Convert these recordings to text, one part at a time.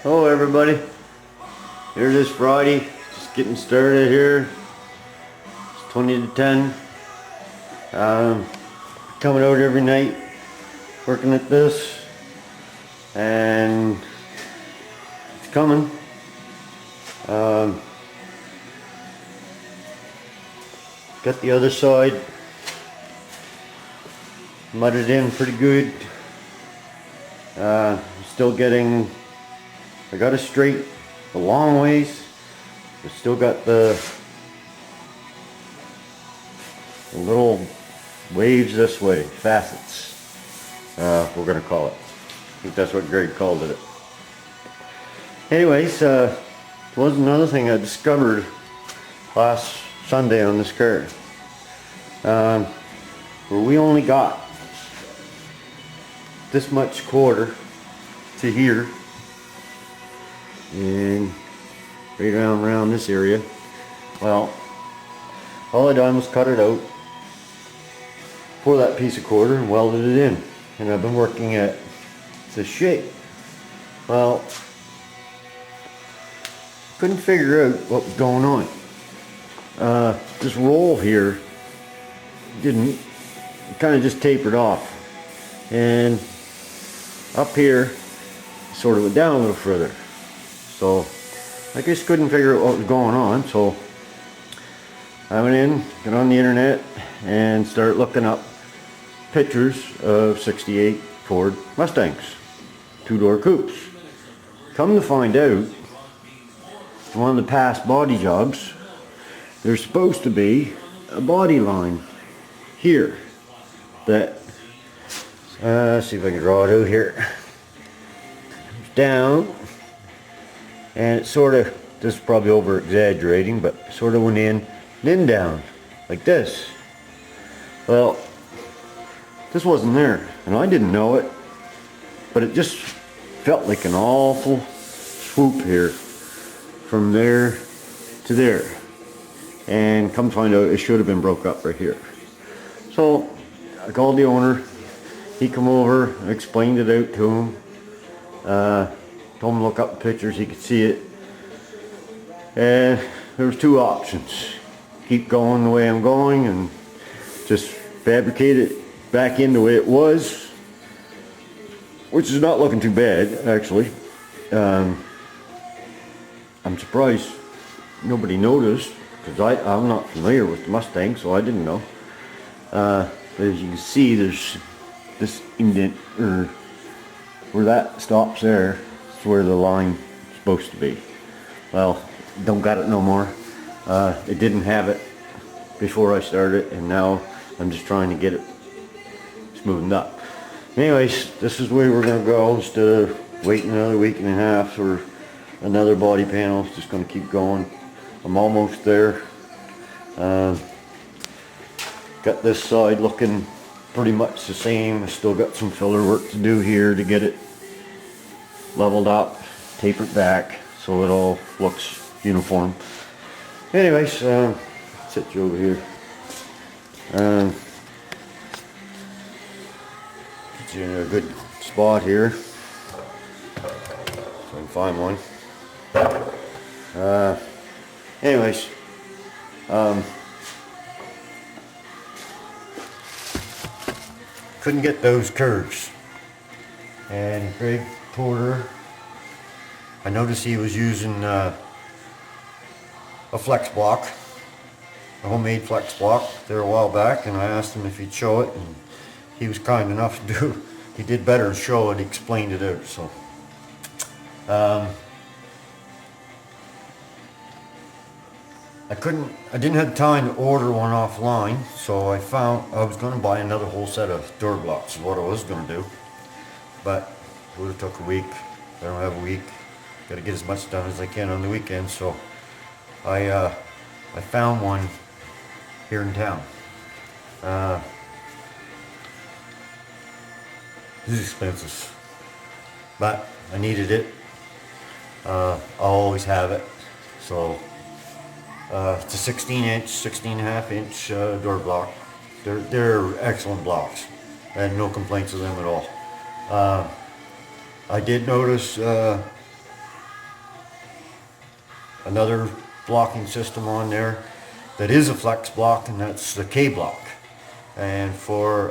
Hello everybody, here it is Friday, just getting started here. It's 20 to 10. Coming out every night, working at this, and it's coming. Got the other side mudded in pretty good. Still getting, I got it straight a long ways, but still got the little waves this way, facets, we're gonna call it. I think that's what Greg called it. Anyways, was another thing I discovered last Sunday on this car, where we only got this much quarter to here and right around this area. Well, all I done was cut it out for that piece of quarter and welded it in, and I've been working at this shape. Well, couldn't figure out what was going on. This roll here didn't, kind of just tapered off, and up here sort of went down a little further. So I just couldn't figure out what was going on, so I went in, got on the internet, and started looking up pictures of 68 Ford Mustangs, two-door coupes. Come to find out, one of the past body jobs, there's supposed to be a body line here that, let's see if I can draw it out here, comes down, and it sort of, this is probably over exaggerating, but sort of went in, then down, like this. Well, this wasn't there, and I didn't know it, but it just felt like an awful swoop here, from there to there. And come find out, it should have been broke up right here. So I called the owner, he come over, I explained it out to him, told him to look up the pictures, he could see it. And there was two options: keep going the way I'm going and just fabricate it back in the way it was, which is not looking too bad actually. I'm surprised nobody noticed, because I'm not familiar with the Mustang, so I didn't know. As you can see, there's this indent, or where that stops there, it's where the line's supposed to be. Well, don't got it no more. It didn't have it before I started, and now I'm just trying to get it smoothened up. Anyways, this is the way we're going to go. Instead of waiting another week and a half for another body panel, it's just going to keep going. I'm almost there. Got this side looking pretty much the same. I still got some filler work to do here to get it leveled up, tapered back, so it all looks uniform. Anyways, set you over here. Get you in a good spot here, so I can find one. Anyways, couldn't get those curves, and Greg Porter, I noticed he was using a flex block, a homemade flex block there a while back, and I asked him if he'd show it, and he was kind enough to do. He did better than show it. He explained it out. So I didn't have time to order one offline, so I was going to buy another whole set of door blocks is what I was going to do, but it would have took a week. I don't have a week. Got to get as much done as I can on the weekend, so I found one here in town. This is expensive, but I needed it. I'll always have it. So it's a 16 and a half inch door block. They're excellent blocks. I had no complaints with them at all. I did notice another blocking system on there that is a flex block, and that's the K block. And for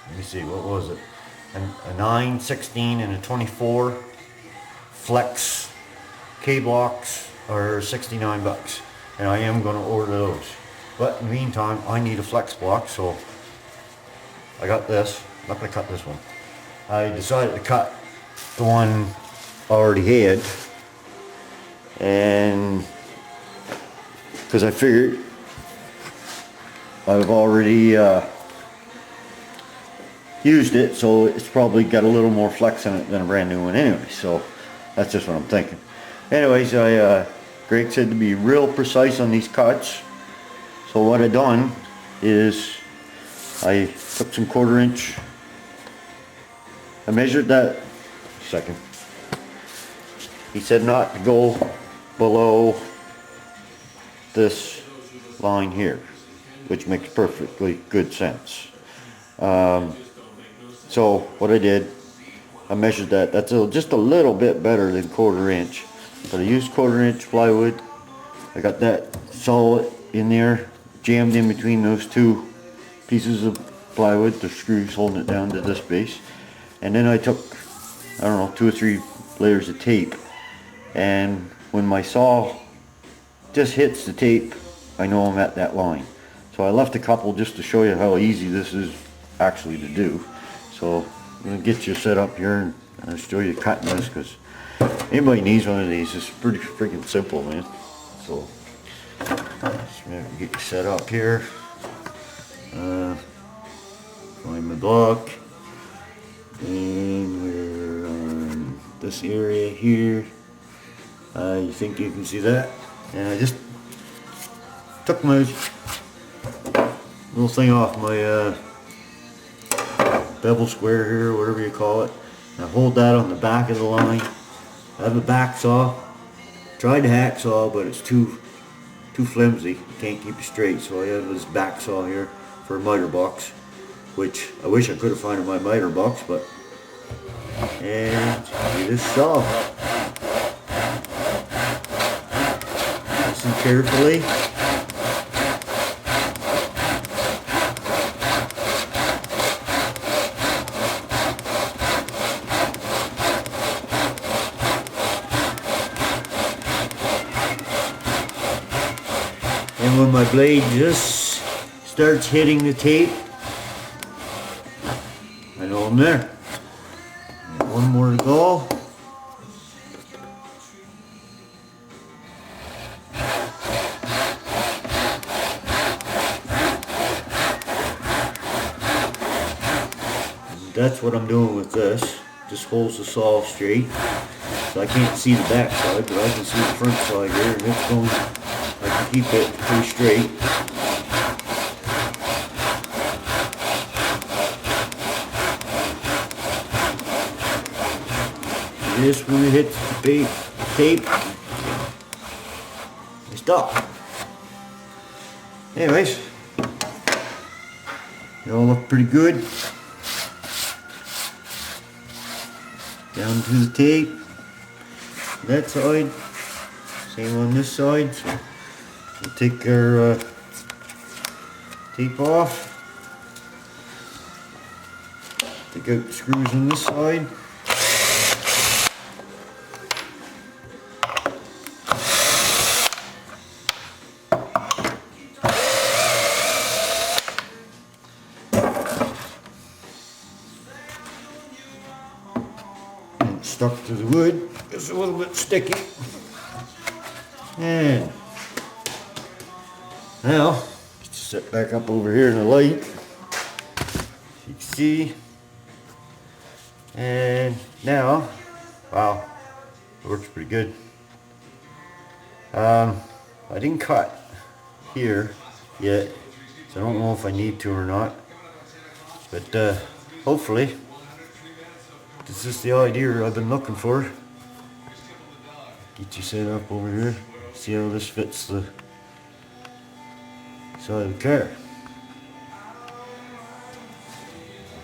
let me see, what was it? A 9, 16, and a 24 flex K blocks are 69 bucks, and I am going to order those. But in the meantime, I need a flex block, so I got this. I'm not going to cut this one. I decided to cut the one I already had, and because I figured I've already used it, so it's probably got a little more flex in it than a brand new one anyway, so that's just what I'm thinking. Anyways, Greg said to be real precise on these cuts, so what I done is I took some 1/4 inch, I measured that, second, he said not to go below this line here, which makes perfectly good sense. So what I did, I measured that. That's just a little bit better than 1/4 inch. But I used 1/4 inch plywood. I got that solid in there, jammed in between those two pieces of plywood, the screws holding it down to this base. And then I took, I don't know, 2 or 3 layers of tape. And when my saw just hits the tape, I know I'm at that line. So I left a couple just to show you how easy this is actually to do. So I'm going to get you set up here and I'll show you cutting this, because anybody needs one of these. It's pretty freaking simple, man. So just get you set up here. Find my block, and we're on this area here. You think you can see that? And I just took my little thing off my bevel square here, whatever you call it. And I hold that on the back of the line. I have a back saw. Tried to hacksaw, but it's too flimsy. You can't keep it straight, so I have this back saw here for a miter box, which I wish I could have found in my miter box, but and this saw. Listen carefully. And when my blade just starts hitting the tape, I know I'm there. And one more to go. And that's what I'm doing with this. Just holds the saw straight. So I can't see the back side, but I can see the front side here, and it's going. I can keep it pretty straight. Just when it hits the tape, I stop. Anyways, they all look pretty good. Down to the tape. That side, same on this side. So we'll take our tape off. Take out the screws on this side. And it's stuck to the wood. It's a little bit sticky. And now, just sit back up over here in the light. You can see. And now, wow, it works pretty good. I didn't cut here yet, so I don't know if I need to or not. But hopefully, this is the idea I've been looking for. Get you set up over here. See how this fits the side of the car.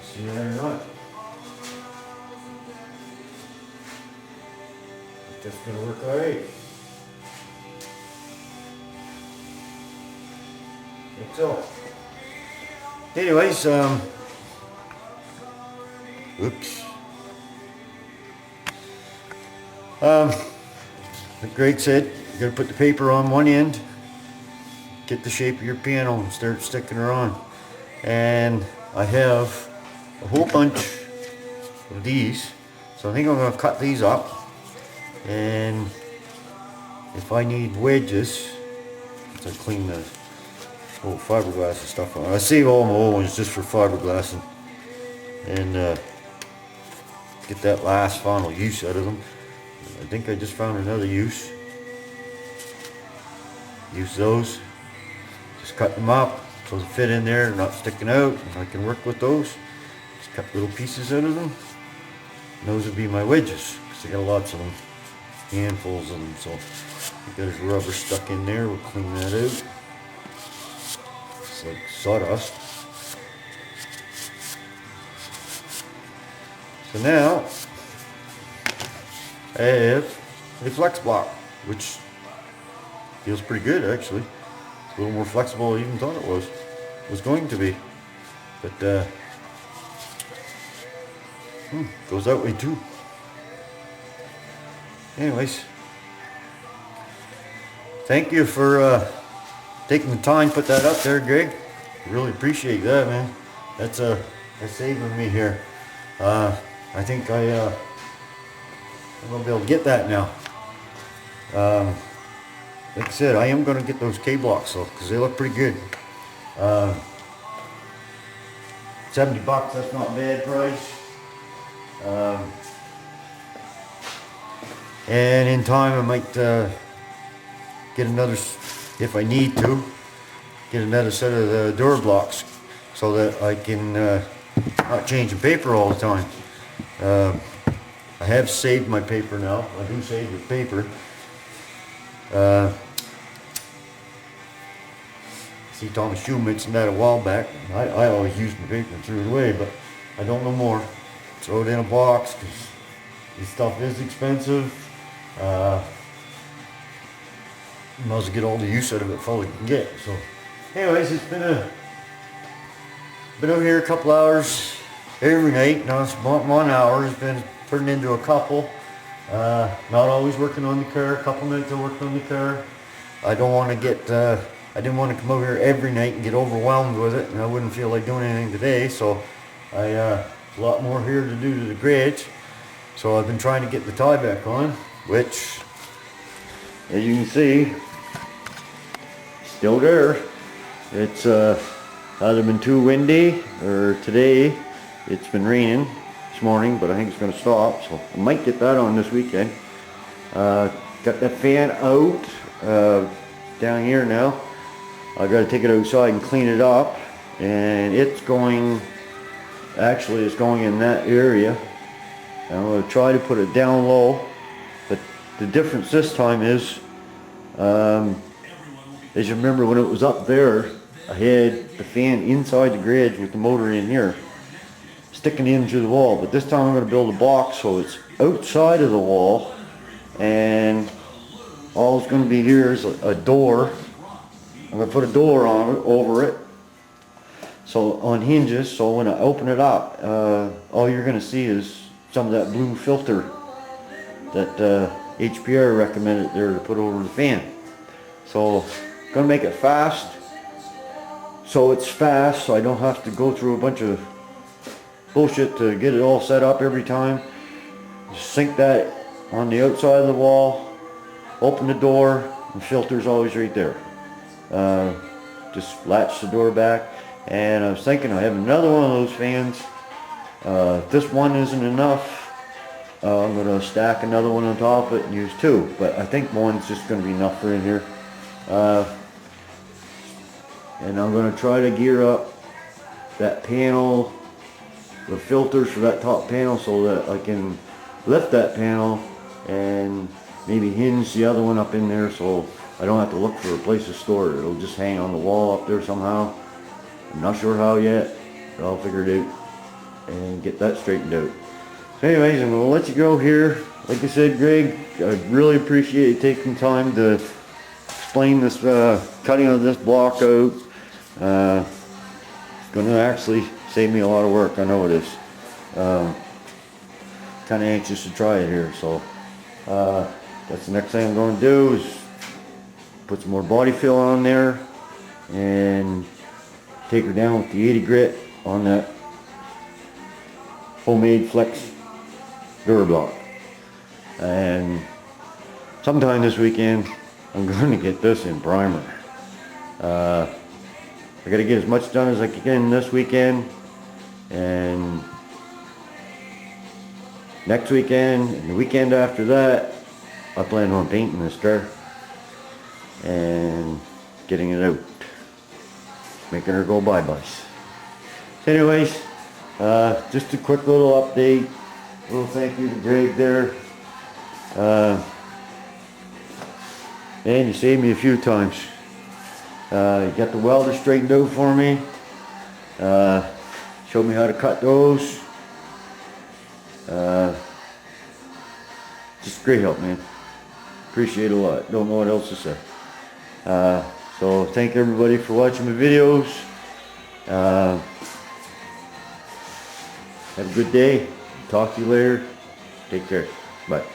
See that or not? that's gonna work alright. Think so. Anyways, oops. Like Greg said, you gotta put the paper on one end, get the shape of your panel and start sticking her on. And I have a whole bunch of these, so I think I'm gonna cut these up. And if I need wedges, to clean the old fiberglass and stuff on. I save all my old ones just for fiberglass and get that last final use out of them. I think I just found another use. Use those. Just cut them up so they fit in there, they're not sticking out, and I can work with those. Just cut little pieces out of them. And those would be my wedges, because I got lots of them. Handfuls of them, so if there's rubber stuck in there, we'll clean that out. It's like sawdust. So now I have a flex block, which feels pretty good actually. It's a little more flexible than I even thought it was going to be. But goes that way too. Anyways, thank you for taking the time to put that up there, Greg. Really appreciate that, man. That's saving me here. I think I'm gonna be able to get that now. Like I said, I am gonna get those K-blocks though, because they look pretty good. $70, that's not a bad price. And in time I might get another, if I need to, get another set of the door blocks so that I can not change the paper all the time. I have saved my paper now. I do save the paper. See Thomas Shoe mentioned that a while back. I always used my paper and threw it away, but I don't no more. Throw it in a box because this stuff is expensive. You might as well get all the use out of it before you can get. So, anyways, it's been out here a couple hours every night. Now it's 1 hour. It's been turning into a couple. Not always working on the car. A couple nights I worked on the car. I don't want to get. I didn't want to come over here every night and get overwhelmed with it, and I wouldn't feel like doing anything today. So, a lot more here to do to the garage. So I've been trying to get the tie back on, which, as you can see, still there. It's either been too windy, or today it's been raining this morning, but I think it's going to stop, so I might get that on this weekend. Got that fan out down here now. I got to take it outside and clean it up, and it's going, actually it's going in that area. I'm going to try to put it down low, but the difference this time is, as you remember when it was up there, I had the fan inside the garage with the motor in here, sticking in through the wall. But this time I'm going to build a box so it's outside of the wall, and all it's going to be here is a door. I'm going to put a door on it, over it, so on hinges, so when I open it up, all you're going to see is some of that blue filter that HPR recommended there to put over the fan. So I'm going to make it fast, so it's fast, so I don't have to go through a bunch of bullshit to get it all set up every time. Just sink that on the outside of the wall, open the door, and filter's always right there. Just latch the door back. And I was thinking I have another one of those fans. If this one isn't enough, I'm going to stack another one on top of it and use two. But I think one's just going to be enough for in here. And I'm going to try to gear up that panel, the filters for that top panel, so that I can lift that panel and maybe hinge the other one up in there, so I don't have to look for a place to store it. It'll just hang on the wall up there somehow. I'm not sure how yet, but I'll figure it out and get that straightened out. So anyways, I'm going to let you go here. like I said, Greg, I really appreciate you taking time to explain this cutting of this block out. It's going to actually save me a lot of work, I know it is. Kind of anxious to try it here, so that's the next thing I'm going to do is put some more body fill on there and take her down with the 80 grit on that homemade Flex DuraBlock. And sometime this weekend I'm going to get this in primer. I got to get as much done as I can this weekend, and next weekend and the weekend after that I plan on painting this car and getting it out, making her go bye-byes. So anyways, just a quick little update, a little thank you to Greg there. Man, you saved me a few times. You got the welder straightened out for me. Showed me how to cut those. Just great help, man. Appreciate it a lot. Don't know what else to say. So thank everybody for watching my videos. Have a good day. Talk to you later. Take care. Bye.